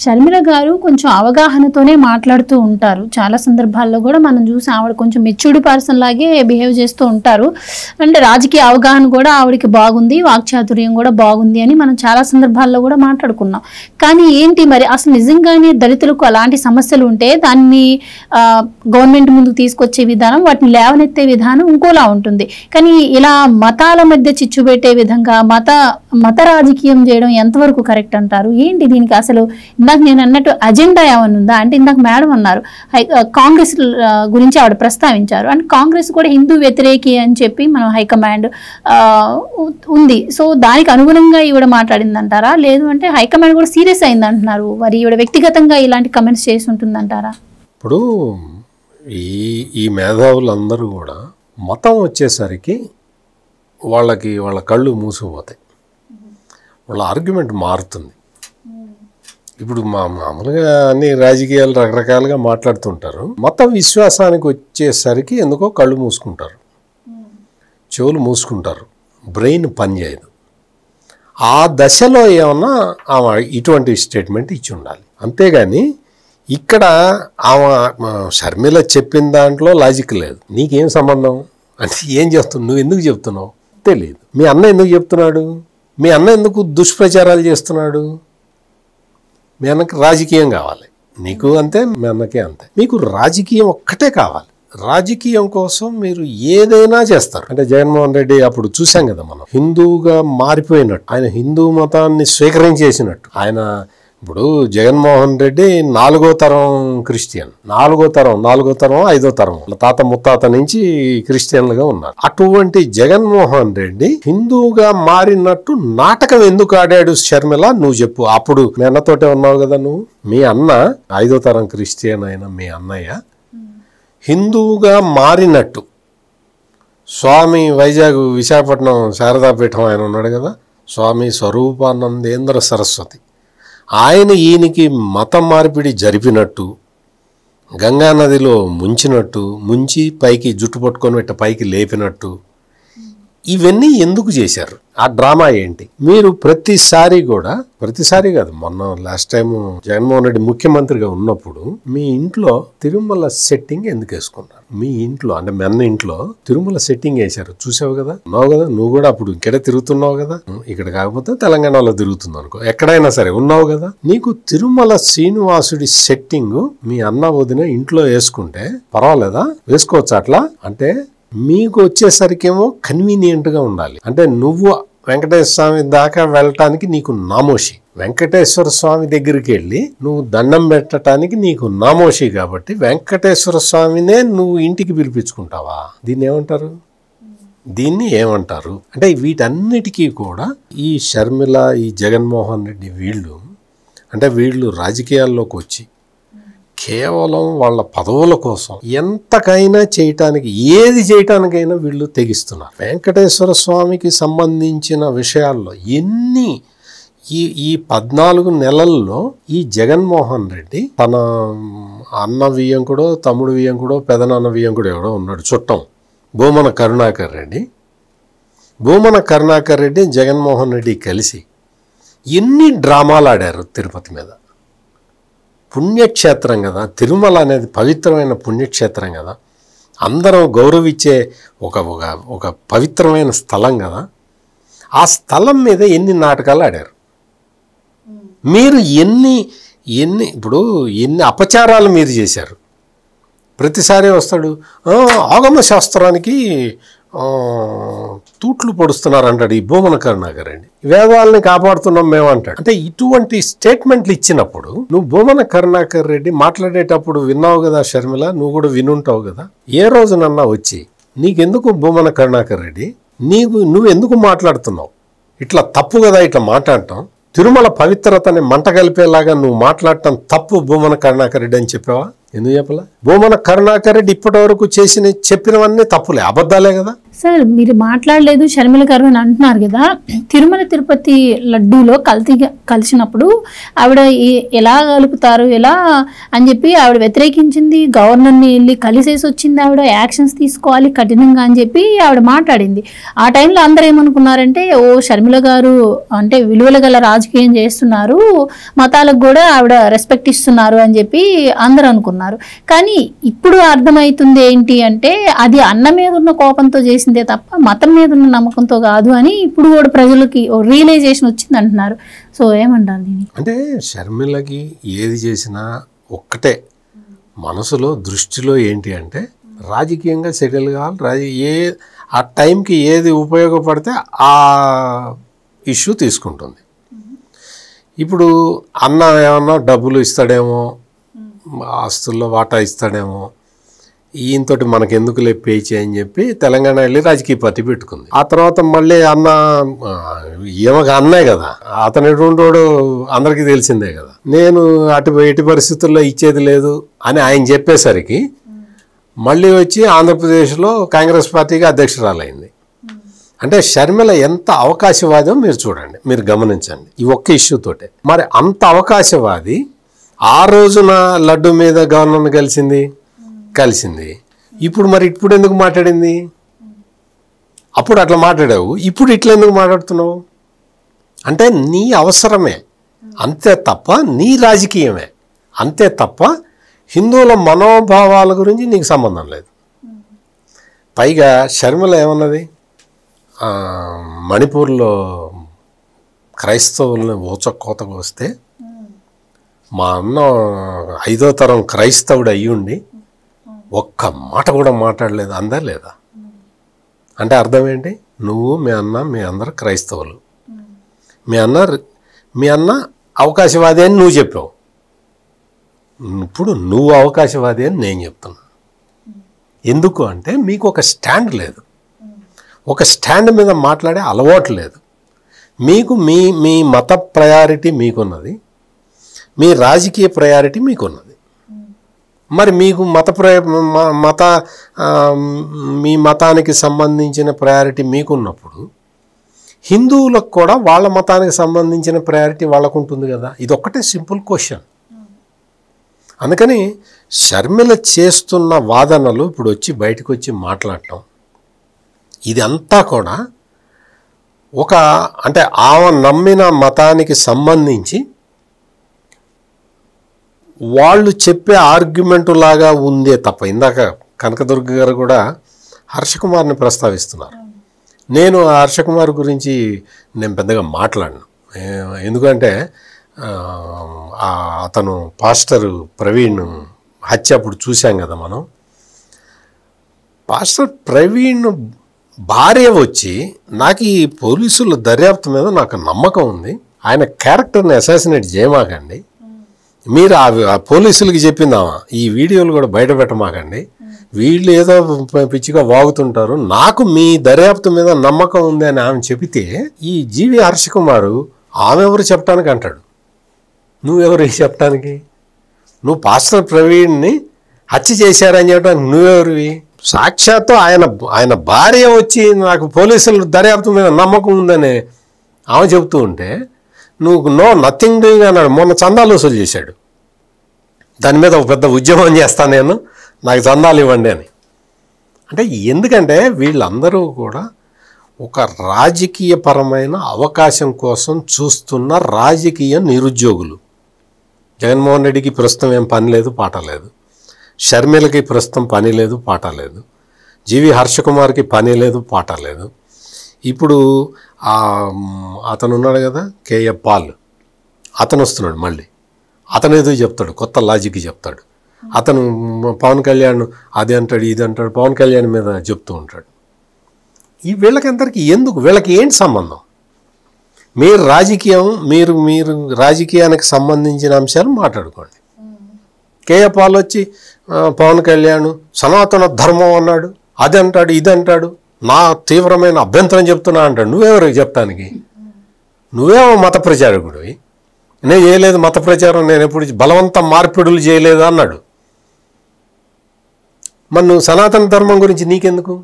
షర్మిల గారు కొంచెం అవగాహనతోనే మాట్లాడుతూ ఉంటారు. చాలా సందర్భాల్లో కూడా మనం చూసి ఆవిడ కొంచెం మెచ్యూర్డ్ పర్సన్ లాగే బిహేవ్ చేస్తూ ఉంటారు. అంటే రాజకీయ అవగాహన కూడా ఆవిడకి బాగుంది, వాక్చాతుర్యం కూడా బాగుంది అని మనం చాలా సందర్భాల్లో కూడా మాట్లాడుకున్నాం. కానీ ఏంటి మరి అసలు నిజంగానే దళితులకు అలాంటి సమస్యలు ఉంటే దాన్ని గవర్నమెంట్ ముందుకు తీసుకొచ్చే విధానం, వాటిని లేవనెత్తే విధానం ఇంకోలా ఉంటుంది. కానీ ఇలా మతాల మధ్య చిచ్చు పెట్టే విధంగా మత రాజకీయం చేయడం ఎంతవరకు కరెక్ట్ అంటారు? ఏంటి దీనికి అసలు? ఇందాక నేను అన్నట్టు అజెండా ఏమన్నా ఉందా అంటే, ఇందాక మేడం అన్నారు కాంగ్రెస్ గురించి ఆవిడ ప్రస్తావించారు. అంటే కాంగ్రెస్ కూడా హిందూ వ్యతిరేకి అని చెప్పి మనం హైకమాండ్ ఉంది. సో దానికి అనుగుణంగా ఈవిడ మాట్లాడింది అంటారా? లేదు అంటే హైకమాండ్ కూడా సీరియస్ అయింది అంటున్నారు. మరి ఈవిడ వ్యక్తిగతంగా ఇలాంటి కమెంట్స్ చేసి ఉంటుందంటారా? ఇప్పుడు ఈ మేధావులందరూ కూడా మతం వచ్చేసరికి వాళ్ళ కళ్ళు మూసుకుపోతాయి, వాళ్ళ ఆర్గ్యుమెంట్ మారుతుంది. ఇప్పుడు మామూలుగా అన్ని రాజకీయాలు రకరకాలుగా మాట్లాడుతుంటారు. మత విశ్వాసానికి వచ్చేసరికి ఎందుకో కళ్ళు మూసుకుంటారు, చెవులు మూసుకుంటారు, బ్రెయిన్ పనిచేయదు. ఆ దశలో ఏమన్నా ఆమె ఇటువంటి స్టేట్మెంట్ ఇచ్చి ఉండాలి. అంతేగాని ఇక్కడ ఆమె షర్మిల చెప్పిన దాంట్లో లాజిక్ లేదు. నీకేం సంబంధం అంటే ఏం చెప్తున్నావు, నువ్వు ఎందుకు చెప్తున్నావు తెలియదు. మీ అన్న ఎందుకు చెప్తున్నాడు, మీ అన్న ఎందుకు దుష్ప్రచారాలు చేస్తున్నాడు? మీ అన్నకి రాజకీయం కావాలి, నీకు అంతే, మీ అన్నకే అంతే. మీకు రాజకీయం ఒక్కటే కావాలి. రాజకీయం కోసం మీరు ఏదైనా చేస్తారు. అంటే జగన్మోహన్ రెడ్డి అప్పుడు చూసాం కదా మనం, హిందూగా మారిపోయినట్టు, ఆయన హిందూ మతాన్ని స్వీకరించేసినట్టు. ఆయన ఇప్పుడు జగన్మోహన్ రెడ్డి 4వ తరం క్రిస్టియన్, 4వ తరం 5వ తరం తాత ముత్తాత నుంచి క్రిస్టియన్లుగా ఉన్నారు. అటువంటి జగన్మోహన్ రెడ్డి హిందూగా మారినట్టు నాటకం ఎందుకు ఆడాడు షర్మిల? నువ్వు చెప్పు. అప్పుడు మీ అన్నతోటే ఉన్నావు కదా నువ్వు. మీ అన్న 5వ తరం క్రిస్టియన్ అయిన మీ అన్నయ్య హిందూగా మారినట్టు, స్వామి వైజాగ్ విశాఖపట్నం శారదాపీఠం ఆయన ఉన్నాడు కదా, స్వామి స్వరూపానందేంద్ర సరస్వతి, ఆయన ఈయనకి మతం మార్పిడి జరిపినట్టు, గంగానదిలో ముంచి పైకి జుట్టు పట్టుకొని పైకి లేపినట్టు, ఇవన్నీ ఎందుకు చేశారు? ఆ డ్రామా ఏంటి? మీరు ప్రతిసారి కాదు, మొన్న లాస్ట్ టైం జగన్మోహన్ రెడ్డి ముఖ్యమంత్రిగా ఉన్నప్పుడు మీ ఇంట్లో తిరుమల సెట్టింగ్ ఎందుకు వేసుకున్నారు? మీ ఇంట్లో అంటే మీ అన్న ఇంట్లో తిరుమల సెట్టింగ్ వేశారు, చూసావు కదా, ఉన్నావు కదా, నువ్వు కూడా అప్పుడు ఇక్కడే తిరుగుతున్నావు కదా, ఇక్కడ కాకపోతే తెలంగాణలో తిరుగుతుంది అనుకో, ఎక్కడైనా సరే ఉన్నావు కదా. నీకు తిరుమల శ్రీనివాసుడి సెట్టింగ్ మీ అన్న వదిన ఇంట్లో వేసుకుంటే పర్వాలేదా? వేసుకోవచ్చు అట్లా. అంటే మీకు వచ్చేసరికేమో కన్వీనియంట్గా ఉండాలి. అంటే నువ్వు వెంకటేశ్వర స్వామి దాకా వెళ్ళటానికి నీకు నామోషి, వెంకటేశ్వర స్వామి దగ్గరికి వెళ్ళి నువ్వు దండం పెట్టడానికి నీకు నామోషి, కాబట్టి వెంకటేశ్వర స్వామినే నువ్వు ఇంటికి పిలిపించుకుంటావా? దీన్ని ఏమంటారు? అంటే వీటన్నిటికీ కూడా ఈ షర్మిల, ఈ జగన్మోహన్ రెడ్డి వీళ్ళు రాజకీయాల్లోకి వచ్చి కేవలం వాళ్ళ పదవుల కోసం ఎంతకైనా ఏది చేయటానికైనా వీళ్ళు తెగిస్తున్నారు. వెంకటేశ్వర స్వామికి సంబంధించిన విషయాల్లో ఈ 14 నెలల్లో ఈ జగన్మోహన్ రెడ్డి తన అన్న వియ్యంకుడో, తమ్ముడు వియ్యంకుడో, పెదనాన్న వియ్యంకుడో ఎవడో ఉన్నాడు చుట్టం, భూమన కరుణాకర్ రెడ్డి జగన్మోహన్ రెడ్డి కలిసి ఎన్ని డ్రామాలు ఆడారు తిరుపతి మీద. పుణ్యక్షేత్రం కదా తిరుమల అనేది, పవిత్రమైన పుణ్యక్షేత్రం కదా, అందరం గౌరవించే ఒక పవిత్రమైన స్థలం కదా. ఆ స్థలం మీద ఎన్ని నాటకాలు ఆడారు మీరు, ఎన్ని అపచారాలు మీరు చేశారు. ప్రతిసారి వస్తాడు ఆగమ శాస్త్రానికి తూట్లు పొడుస్తున్నారు అంటాడు ఈ భూమన కరుణాకర్ రెడ్డి, వేదాలని కాపాడుతున్నాం మేము అంటాడు. అంటే ఇటువంటి స్టేట్మెంట్లు ఇచ్చినప్పుడు నువ్వు భూమన కరుణాకర్ రెడ్డి మాట్లాడేటప్పుడు విన్నావు కదా షర్మిల, నువ్వు కూడా వినుంటావు కదా. ఏ రోజునన్నా వచ్చి నీకెందుకు భూమన కరుణాకర్ రెడ్డి, నువ్వెందుకు మాట్లాడుతున్నావు ఇట్లా, తప్పు కదా ఇట్లా మాట్లాడటం, తిరుమల పవిత్రతని మంట కలిపేలాగా నువ్వు మాట్లాడటం తప్పు భూమన కరుణాకర్ రెడ్డి అని చెప్పావా? ఎందుకు చెప్పలే? భూమన కరుణాకర్ రెడ్డి ఇప్పటి వరకు చెప్పినవన్నీ తప్పులే, అబద్ధాలే కదా. సార్ మీరు మాట్లాడలేదు షర్మిల గారు అని అంటున్నారు కదా, తిరుమల తిరుపతి లడ్డూలో కలిసినప్పుడు ఆవిడ ఎలా కలుపుతారు ఎలా అని చెప్పి ఆవిడ వ్యతిరేకించింది. గవర్నర్ని వెళ్ళి కలిసేసి వచ్చింది, ఆవిడ యాక్షన్స్ తీసుకోవాలి కఠినంగా అని చెప్పి ఆవిడ మాట్లాడింది. ఆ టైంలో అందరూ ఏమనుకున్నారంటే ఓ షర్మిల గారు అంటే విలువల గల రాజకీయం చేస్తున్నారు, మతాలకు కూడా ఆవిడ రెస్పెక్ట్ ఇస్తున్నారు అని చెప్పి అందరూ అనుకున్నారు. కానీ ఇప్పుడు అర్థమవుతుంది ఏంటి అంటే అది అన్న మీద ఉన్న కోపంతో చేసిందే తప్ప మతం మీద ఉన్న నమ్మకంతో కాదు అని ఇప్పుడు కూడా ప్రజలకి రియలైజేషన్ వచ్చింది అంటున్నారు. సో ఏమంటారు దీన్ని? అంటే షర్మిలకి ఏది చేసినా ఒక్కటే మనసులో దృష్టిలో ఏంటి అంటే రాజకీయంగా సెటిల్ కావాలి, ఆ టైంకి ఏది ఉపయోగపడితే ఆ ఇష్యూ తీసుకుంటుంది. ఇప్పుడు అన్న ఏమన్నా డబ్బులు ఇస్తాడేమో, ఆస్తుల్లో వాటా ఇస్తాడేమో, ఈయనతోటి మనకెందుకు పే చేయని చెప్పి తెలంగాణ వెళ్ళి రాజకీయ పార్టీ పెట్టుకుంది. ఆ తర్వాత మళ్ళీ అన్న ఏమగా అన్నే కదా, అతను ఎటువంటివాడు అందరికీ తెలిసిందే కదా, నేను ఎట్టి పరిస్థితుల్లో ఇచ్చేది లేదు అని ఆయన చెప్పేసరికి మళ్ళీ వచ్చి ఆంధ్రప్రదేశ్లో కాంగ్రెస్ పార్టీకి అధ్యక్షురాలైంది. అంటే షర్మిల ఎంత అవకాశవాదో మీరు చూడండి, మీరు గమనించండి ఈ ఒక్క ఇష్యూ తోటే. మరి అంత అవకాశవాది ఆ రోజున లడ్డు మీద గవర్నర్ని కలిసింది. ఇప్పుడు ఎందుకు మాట్లాడింది? అప్పుడు అట్లా మాట్లాడావు, ఇప్పుడు ఇట్లా ఎందుకు మాట్లాడుతున్నావు? అంటే నీ అవసరమే అంతే తప్ప, నీ రాజకీయమే అంతే తప్ప, హిందువుల మనోభావాల గురించి నీకు సంబంధం లేదు. పైగా షర్మిల ఏమన్నది, మణిపూర్లో క్రైస్తవులను ఊచకోతకు వస్తే మా అన్న 5వ తరం క్రైస్తవుడు అయ్యుండి ఒక్క మాట కూడా మాట్లాడలేదు అందా లేదా? అంటే అర్థం ఏంటి? నువ్వు మీ అందరు క్రైస్తవులు, మీ అన్న అవకాశవాది అని నువ్వు చెప్పావు, ఇప్పుడు నువ్వు అవకాశవాది అని నేను చెప్తున్నా. ఎందుకు అంటే మీకు ఒక స్టాండ్ లేదు, ఒక స్టాండ్ మీద మాట్లాడే అలవాటు లేదు మీకు. మీ మత ప్రయారిటీ మీకున్నది, మీ రాజకీయ ప్రయారిటీ మీకున్నది. మరి మీకు మీ మతానికి సంబంధించిన ప్రయారిటీ మీకున్నప్పుడు హిందువులకు కూడా వాళ్ళ మతానికి సంబంధించిన ప్రయారిటీ వాళ్ళకు ఉంటుంది కదా. ఇది ఒక్కటే సింపుల్ క్వశ్చన్. అందుకని షర్మిల చేస్తున్న వాదనలు ఇప్పుడు బయటకు వచ్చి మాట్లాడటం ఇదంతా కూడా అంటే ఆమె నమ్మిన మతానికి సంబంధించి వాళ్ళు చెప్పే ఆర్గ్యుమెంట్ లాగా ఉందే తప్ప. ఇందాక కనకదుర్గ గారు కూడా హర్షకుమార్ని ప్రస్తావిస్తున్నారు. నేను హర్షకుమార్ గురించి నేను పెద్దగా మాట్లాడను, ఎందుకంటే అతను పాస్టర్ ప్రవీణ్ హత్య అప్పుడు చూసాం కదా మనం. పాస్టర్ ప్రవీణ్ భార్య వచ్చి నాకు ఈ పోలీసుల దర్యాప్తు మీద నాకు నమ్మకం ఉంది, ఆయన క్యారెక్టర్ని అసాసినేట్ చేయమాకండి, మీరు ఆ పోలీసులకి చెప్పిందామా ఈ వీడియోలు కూడా బయట పెట్టమాకండి, వీళ్ళు ఏదో పిచ్చిగా వాగుతుంటారు, నాకు మీ దర్యాప్తు మీద నమ్మకం ఉంది అని ఆమె చెబితే ఈ జీవి హర్షకుమారు ఆమె ఎవరు చెప్పడానికి అంటాడు. నువ్వెవరు చెప్పడానికి? నువ్వు పాస్టర్ ప్రవీణ్ని హత్య చేశారని చెప్పడానికి నువ్వెవరివి? సాక్షాత్తు ఆయన భార్య వచ్చి నాకు పోలీసుల దర్యాప్తు మీద నమ్మకం ఉందని ఆమె చెబుతూ ఉంటే నువ్వు నథింగ్ డూయింగ్ అన్నాడు. మొన్న చందాలు వసూలు చేశాడు, దాని మీద ఒక పెద్ద ఉద్యమం చేస్తాను నేను, నాకు చందాలు ఇవ్వండి అని. అంటే ఎందుకంటే వీళ్ళందరూ కూడా ఒక రాజకీయపరమైన అవకాశం కోసం చూస్తున్న రాజకీయ నిరుద్యోగులు. జగన్మోహన్ రెడ్డికి ప్రస్తుతం ఏం పని లేదు పాట లేదు, షర్మిలకి ప్రస్తుతం పని లేదు పాట లేదు, జీవి హర్షకుమార్కి పని లేదు పాట లేదు. ఇప్పుడు అతను ఉన్నాడు కదా కేఏ పాల్, అతను వస్తున్నాడు మళ్ళీ, అతను ఏదో చెప్తాడు, కొత్త లాజిక్ చెప్తాడు. అతను పవన్ కళ్యాణ్ అది అంటాడు ఇది అంటాడు, పవన్ కళ్యాణ్ మీద చెప్తూ ఉంటాడు. వీళ్ళకందరికీ ఎందుకు, వీళ్ళకి ఏంటి సంబంధం? మీరు రాజకీయం మీరు రాజకీయానికి సంబంధించిన అంశాలు మాట్లాడుకోండి. కేఏ పాల్ వచ్చి పవన్ కళ్యాణ్ సనాతన ధర్మం అన్నాడు, అది అంటాడు ఇది అంటాడు, నా తీవ్రమైన అభ్యంతరం చెప్తున్నా అంటాడు. నువ్వెవరికి చెప్తానికి? నువ్వేమో మత ప్రచారకుడివి. నేను చేయలేదు మత ప్రచారం, నేను ఎప్పుడు బలవంత మార్పిడులు చేయలేదు అన్నాడు. మరి నువ్వు సనాతన ధర్మం గురించి నీకెందుకు?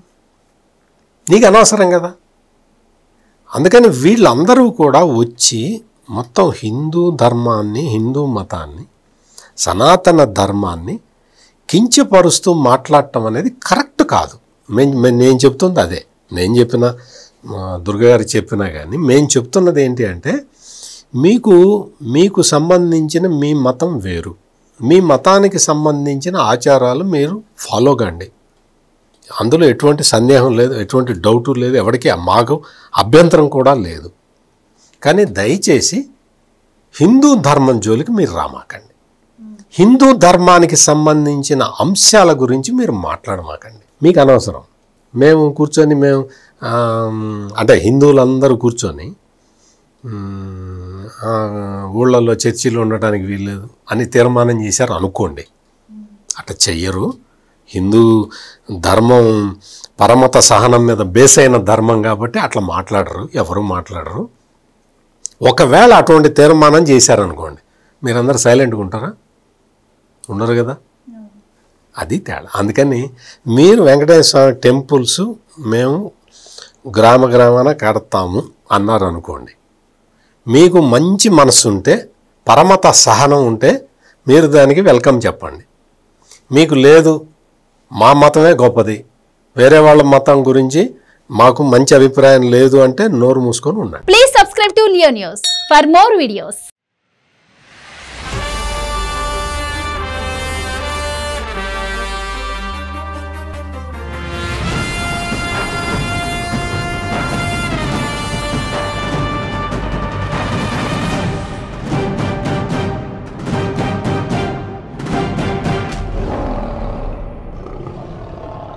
నీకు అనవసరం కదా. అందుకని వీళ్ళందరూ కూడా వచ్చి మొత్తం హిందూ ధర్మాన్ని, హిందూ మతాన్ని, సనాతన ధర్మాన్ని కించపరుస్తూ మాట్లాడటం అనేది కరెక్ట్ కాదు. నేను చెప్తుంది అదే. నేను చెప్పిన, దుర్గాగారు చెప్పినా కానీ మేము చెప్తున్నది ఏంటి అంటే, మీకు సంబంధించిన మీ మతం వేరు, మీ మతానికి సంబంధించిన ఆచారాలు మీరు ఫాలో కండి, అందులో ఎటువంటి సందేహం లేదు, ఎటువంటి డౌటు లేదు, ఎవరికి మాకు అభ్యంతరం కూడా లేదు. కానీ దయచేసి హిందూ ధర్మం జోలికి మీరు రామాకండి, హిందూ ధర్మానికి సంబంధించిన అంశాల గురించి మీరు మాట్లాడమాకండి, మీకు అనవసరం. మేము కూర్చొని అంటే హిందువులందరూ కూర్చొని ఊళ్ళల్లో చర్చిలు ఉండటానికి వీల్లేదు అని తీర్మానం చేశారు అనుకోండి. అట్లా చెయ్యరు. హిందూ ధర్మం పరమత సహనం మీద బేస్ అయిన ధర్మం కాబట్టి అట్లా మాట్లాడరు, ఎవరు మాట్లాడరు. ఒకవేళ అటువంటి తీర్మానం చేశారనుకోండి, మీరందరూ సైలెంట్గా ఉంటారా? ఉండరు కదా. అది తేడా. అందుకని మీరు వెంకటేశ్వర స్వామి టెంపుల్స్ మేము గ్రామాన కడతాము అన్నారు అనుకోండి, మీకు మంచి మనసు ఉంటే, పరమత సహనం ఉంటే మీరు దానికి వెల్కమ్ చెప్పండి. మీకు లేదు, మా మతమే గొప్పది, వేరే వాళ్ళ మతం గురించి మాకు మంచి అభిప్రాయం లేదు అంటే నోరు మూసుకొని ఉండండి. Please subscribe to Leo news for more videos.